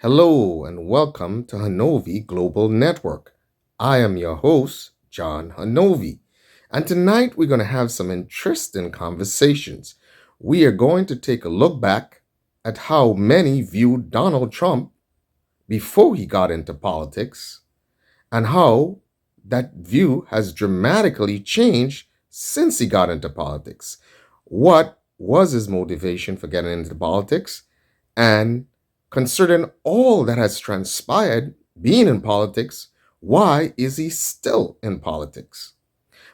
Hello and welcome to Hanovi Global Network. I am your host, John Hanovi, and tonight we're going to have some interesting conversations. We are going to take a look back at how many viewed Donald Trump before he got into politics and how that view has dramatically changed since he got into politics. What was his motivation for getting into politics? And considering all that has transpired being in politics, why is he still in politics?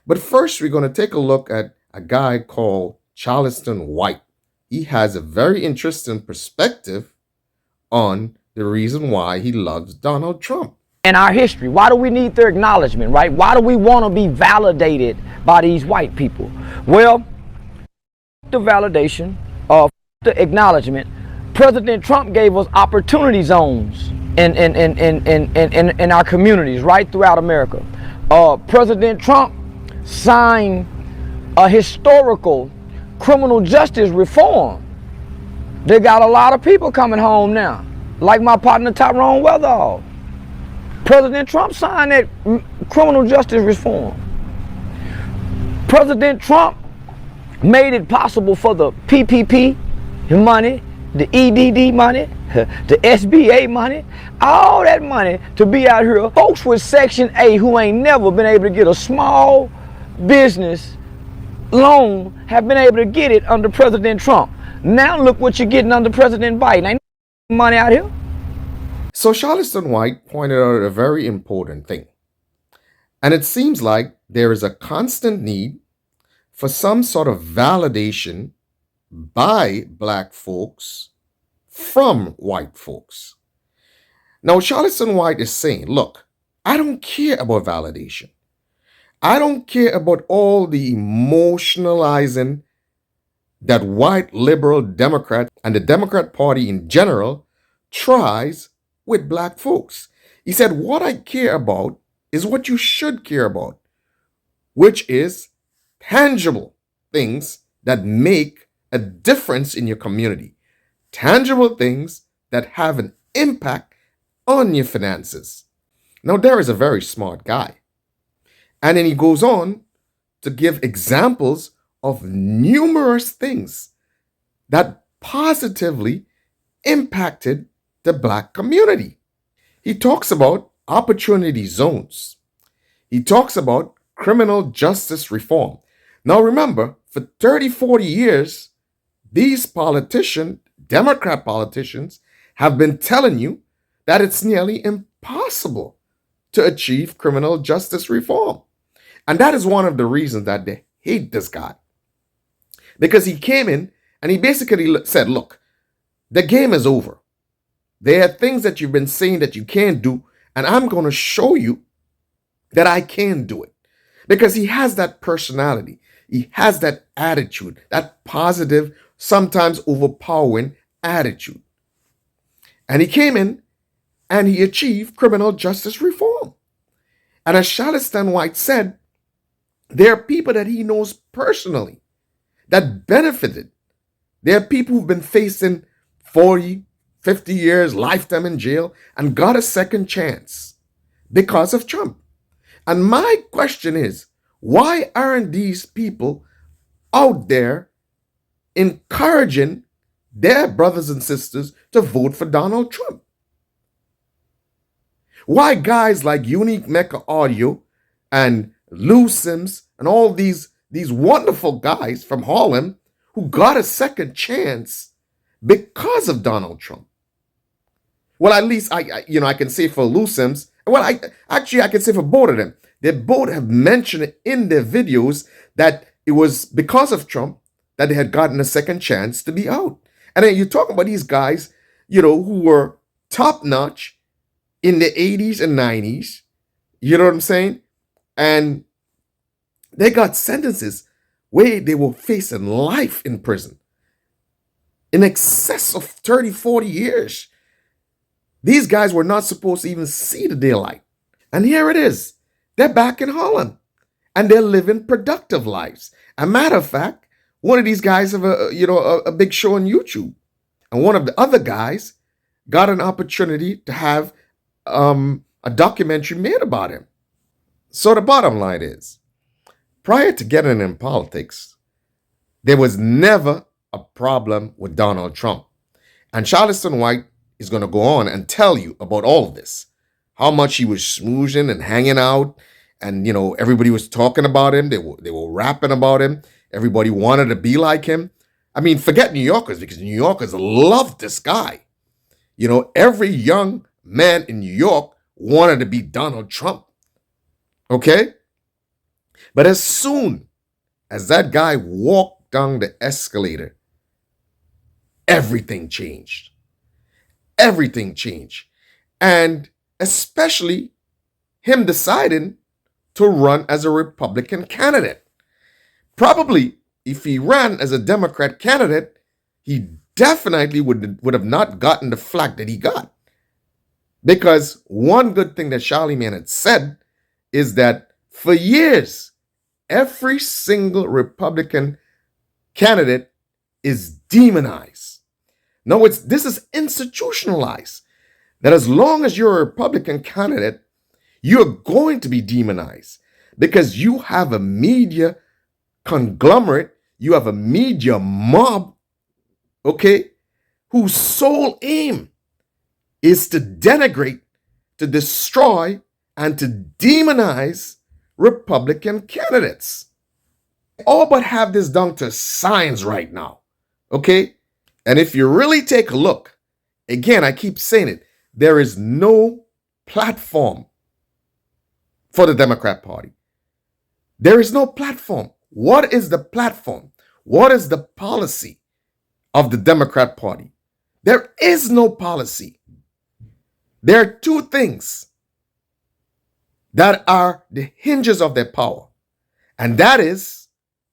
But first, we're going to take a look at a guy called Charleston White. He has a very interesting perspective on the reason why he loves Donald Trump. In our history, why do we need their acknowledgement, right? Why do we want to be validated by these white people? Well, the validation of the acknowledgement, President Trump gave us opportunity zones in our communities right throughout America. President Trump signed a historical criminal justice reform. They got a lot of people coming home now, like my partner Tyrone Weatherall. President Trump signed that criminal justice reform. President Trump made it possible for the PPP money, the EDD money, the SBA money, all that money to be out here. Folks with Section A who ain't never been able to get a small business loan have been able to get it under President Trump. Now look what you're getting under President Biden. Ain't money out here. So Charleston White pointed out a very important thing. And it seems like there is a constant need for some sort of validation by black folks from white folks. Now, Charleston White is saying, look, I don't care about validation. I don't care about all the emotionalizing that white liberal Democrat and the Democrat Party in general tries with black folks. He said, what I care about is what you should care about, which is tangible things that make a difference in your community, tangible things that have an impact on your finances. Now, there is a very smart guy. And then he goes on to give examples of numerous things that positively impacted the black community. He talks about opportunity zones. He talks about criminal justice reform. Now remember, for 30, 40 years, these politicians, Democrat politicians, have been telling you that it's nearly impossible to achieve criminal justice reform. And that is one of the reasons that they hate this guy. Because he came in and he basically said, look, the game is over. There are things that you've been saying that you can't do, and I'm going to show you that I can do it. Because he has that personality. He has that attitude, that positive, sometimes overpowering attitude. And he came in and he achieved criminal justice reform. And as Charleston White said, there are people that he knows personally that benefited. There are people who've been facing 40, 50 years, lifetime in jail, and got a second chance because of Trump. And my question is, why aren't these people out there encouraging their brothers and sisters to vote for Donald Trump? Why guys like Unique Mecca Audio and Lou Sims and all these wonderful guys from Harlem who got a second chance because of Donald Trump? Well, at least I can say for Lou Sims. Well, I can say for both of them. They both have mentioned in their videos that it was because of Trump that they had gotten a second chance to be out. And then you talk about these guys, who were top notch in the 80s and 90s. You know what I'm saying? And they got sentences where they were facing life in prison in excess of 30, 40 years. These guys were not supposed to even see the daylight. And here it is. They're back in Holland. And they're living productive lives. As a matter of fact, one of these guys have a big show on YouTube. And one of the other guys got an opportunity to have a documentary made about him. So the bottom line is, prior to getting in politics, there was never a problem with Donald Trump. And Charleston White is going to go on and tell you about all of this. How much he was schmoozing and hanging out. And, everybody was talking about him. They were rapping about him. Everybody wanted to be like him. I mean, forget New Yorkers, because New Yorkers loved this guy. Every young man in New York wanted to be Donald Trump. Okay? But as soon as that guy walked down the escalator, everything changed. Everything changed. And especially him deciding to run as a Republican candidate. Probably, if he ran as a Democrat candidate, he definitely would have not gotten the flack that he got. Because one good thing that Charlemagne had said is that for years, every single Republican candidate is demonized. No, this is institutionalized. That as long as you're a Republican candidate, you're going to be demonized because you have a media conglomerate, you have a media mob, okay, whose sole aim is to denigrate, to destroy, and to demonize Republican candidates. All but have this down to science right now, okay? And if you really take a look, again, I keep saying it, there is no platform for the Democrat Party. There is no platform. What is the platform? What is the policy of the Democrat Party? There is no policy. There are two things that are the hinges of their power, and that is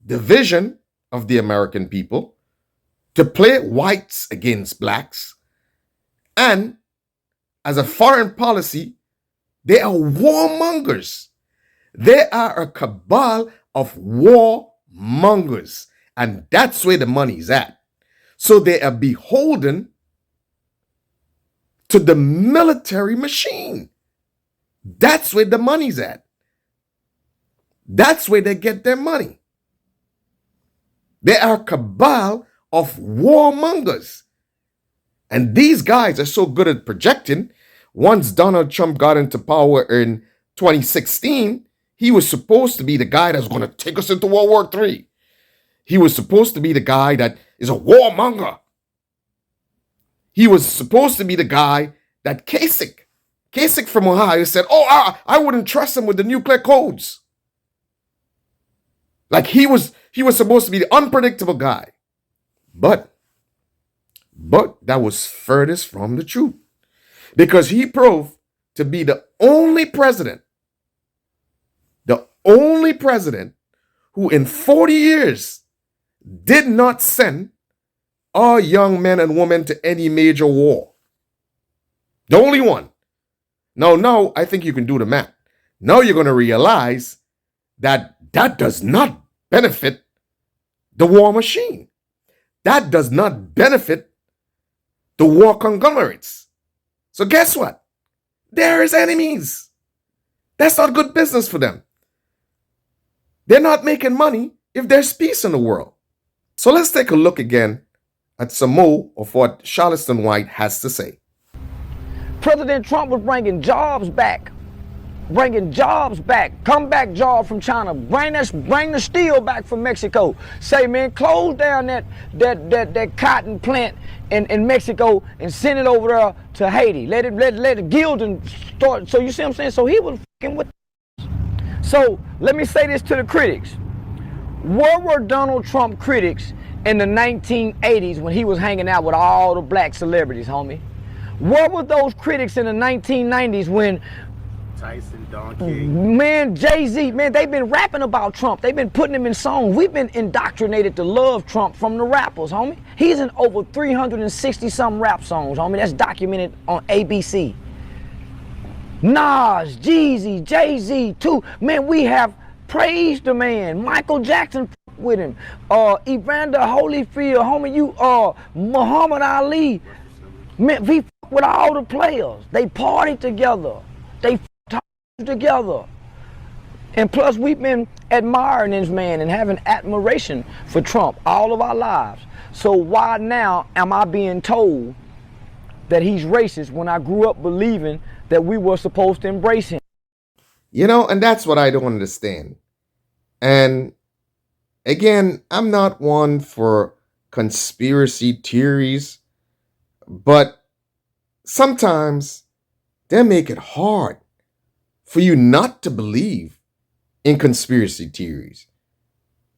division of the American people, to play whites against blacks, and as a foreign policy, they are warmongers. They are a cabal of warmongers, and that's where the money's at. So they are beholden to the military machine. That's where the money's at. That's where they get their money. They are a cabal of warmongers. And these guys are so good at projecting. Once Donald Trump got into power in 2016, he was supposed to be the guy that's going to take us into World War III. He was supposed to be the guy that is a warmonger. He was supposed to be the guy that Kasich from Ohio said, I wouldn't trust him with the nuclear codes. Like he was supposed to be the unpredictable guy. But that was furthest from the truth. Because he proved to be the only president who in 40 years did not send our young men and women to any major war. The only one. Now, I think you can do the math. Now you're going to realize that does not benefit the war machine. That does not benefit the war conglomerates. So guess what? They're his enemies. That's not good business for them. They're not making money if there's peace in the world. So let's take a look again at some more of what Charleston White has to say. President Trump was bringing jobs back. Comeback job from China. Bring the steel back from Mexico. Say, man, close down that cotton plant in Mexico and send it over there to Haiti. Let it gild and start. So you see what I'm saying? So he was fucking with. So let me say this to the critics. Where were Donald Trump critics in the 1980s when he was hanging out with all the black celebrities, homie? Where were those critics in the 1990s when Tyson, Don King. Man, Jay-Z, man, they've been rapping about Trump. They've been putting him in songs. We've been indoctrinated to love Trump from the rappers, homie. He's in over 360-something rap songs, homie. That's documented on ABC. Nas, Jeezy, Jay-Z, too. Man, we have praised the man. Michael Jackson with him. Evander Holyfield, homie, Muhammad Ali. Man, we with all the players. They partied together. They together. And plus, we've been admiring this man and having admiration for Trump all of our lives. So why now am I being told that he's racist when I grew up believing that we were supposed to embrace him? You know, and that's what I don't understand. And again, I'm not one for conspiracy theories, but sometimes they make it hard for you not to believe in conspiracy theories.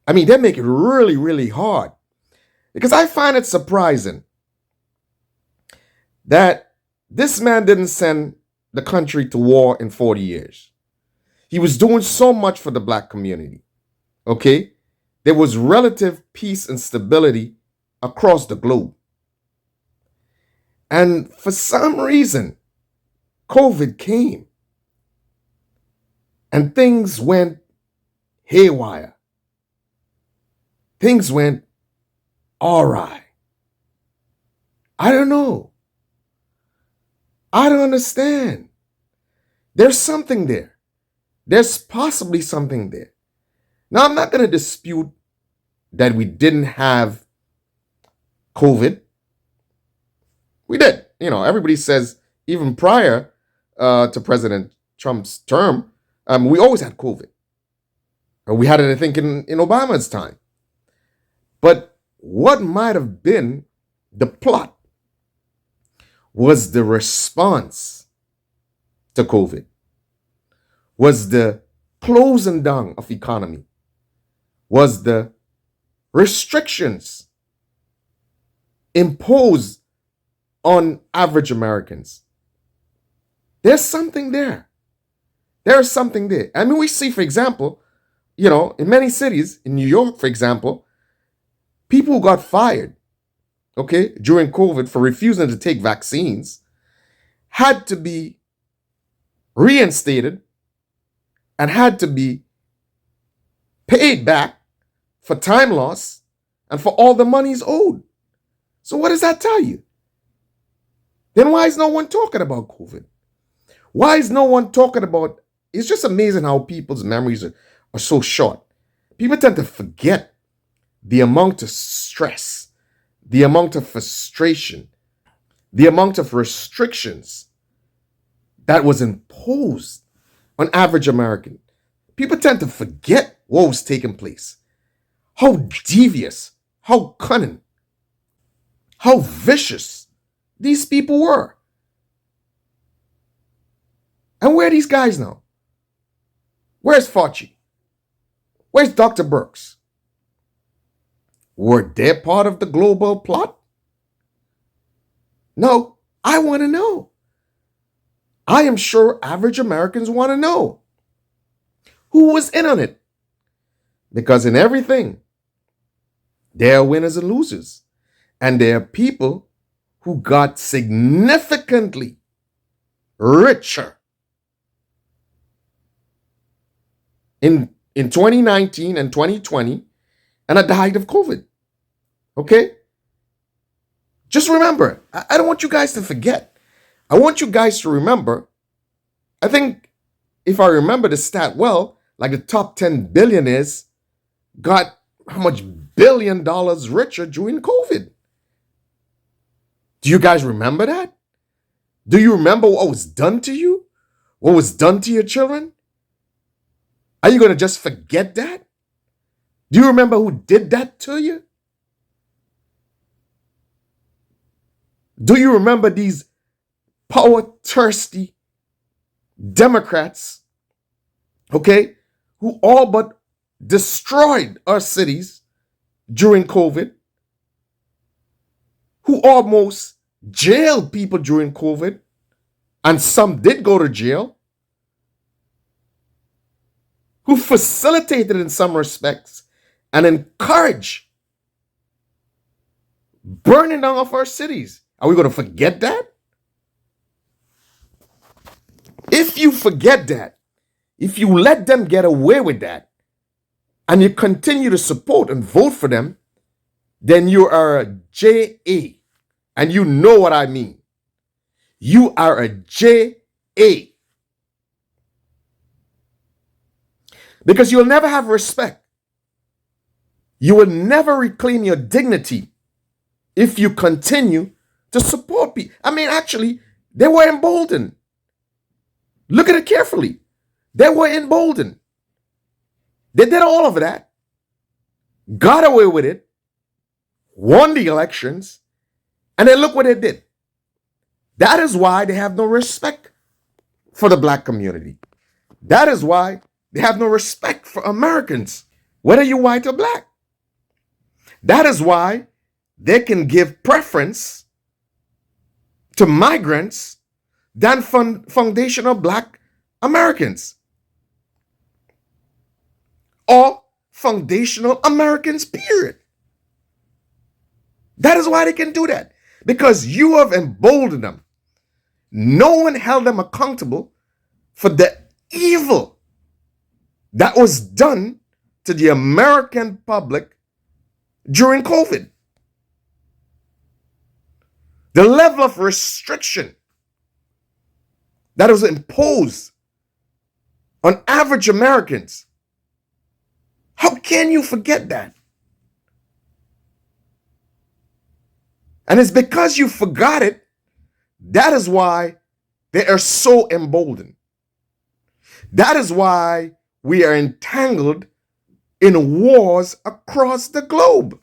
I mean, they make it really, really hard. Because I find it surprising that this man didn't send the country to war in 40 years. He was doing so much for the black community. Okay? There was relative peace and stability across the globe. And for some reason, COVID came. And things went haywire. Things went awry. I don't know. I don't understand. There's something there. There's possibly something there. Now, I'm not going to dispute that we didn't have COVID. We did. You know, everybody says even prior to President Trump's term, we always had COVID. We had it, I think, in Obama's time. But what might have been the plot was the response to COVID, was the closing down of economy, was the restrictions imposed on average Americans. There's something there. There's something there. I mean, we see, for example, you know, in many cities, in New York, for example, people who got fired, okay, during COVID for refusing to take vaccines had to be reinstated and had to be paid back for time loss and for all the monies owed. So what does that tell you? Then why is no one talking about COVID? Why is no one talking about... It's just amazing how people's memories are so short. People tend to forget the amount of stress, the amount of frustration, the amount of restrictions that was imposed on average American. People tend to forget what was taking place. How devious, how cunning, how vicious these people were. And where are these guys now? Where's Fauci? Where's Dr. Birx? Were they part of the global plot? No, I want to know. I am sure average Americans want to know. Who was in on it? Because in everything, there are winners and losers. And there are people who got significantly richer in 2019 and 2020 and at the height of COVID. Okay? Just remember, I don't want you guys to forget. I want you guys to remember, I think if I remember the stat well, like the top 10 billionaires got how much $1 billion richer during COVID. Do you guys remember that? Do you remember what was done to you? What was done to your children? Are you going to just forget that? Do you remember who did that to you? Do you remember these power-thirsty Democrats, okay, who all but destroyed our cities during COVID, who almost jailed people during COVID, and some did go to jail, who facilitated in some respects and encouraged burning down of our cities? Are we going to forget that? If you forget that, if you let them get away with that, and you continue to support and vote for them, then you are a JA. And you know what I mean. You are a JA. Because you'll never have respect. You will never reclaim your dignity if you continue to support people. I mean, actually, they were emboldened. Look at it carefully. They were emboldened. They did all of that, got away with it, won the elections, and then look what they did. That is why they have no respect for the black community. That is why they have no respect for Americans, whether you're white or black. That is why they can give preference to migrants than foundational black Americans or foundational Americans, period. That is why they can do that, because you have emboldened them. No one held them accountable for the evil that was done to the American public during COVID. The level of restriction that was imposed on average Americans. How can you forget that? And it's because you forgot it, that is why they are so emboldened. That is why we are entangled in wars across the globe.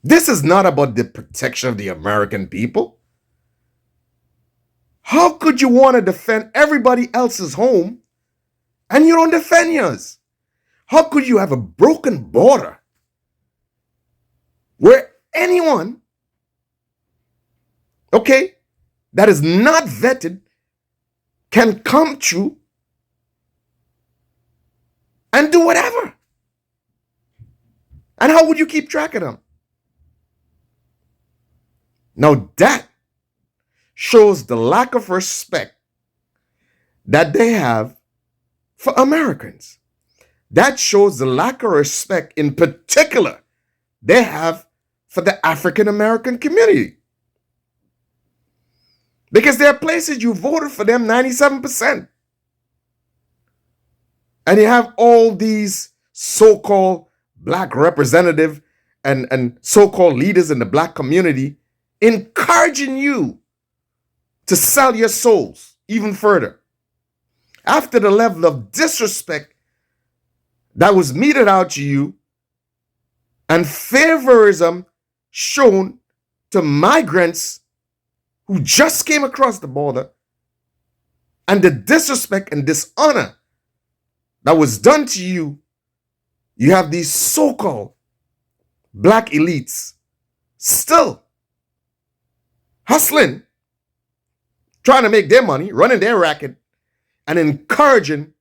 This is not about the protection of the American people. How could you want to defend everybody else's home and you don't defend yours? How could you have a broken border where anyone, okay, that is not vetted can come through and do whatever? And how would you keep track of them? Now that shows the lack of respect that they have for Americans. That shows the lack of respect, in particular, they have for the African American community. Because there are places you voted for them 97%. And you have all these so-called black representatives and so-called leaders in the black community encouraging you to sell your souls even further. After the level of disrespect that was meted out to you and favorism shown to migrants who just came across the border, and the disrespect and dishonor that was done to you, you have these so-called black elites still hustling, trying to make their money, running their racket, and encouraging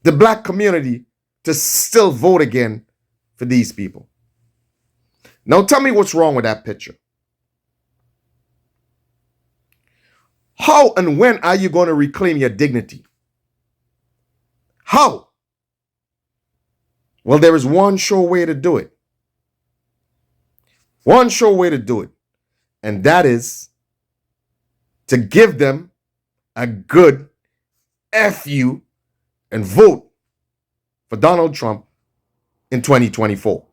the black community to still vote again for these people. Now tell me what's wrong with that picture. How and when are you going to reclaim your dignity? How? Well, there is one sure way to do it. One sure way to do it. And that is to give them a good FU and vote for Donald Trump in 2024.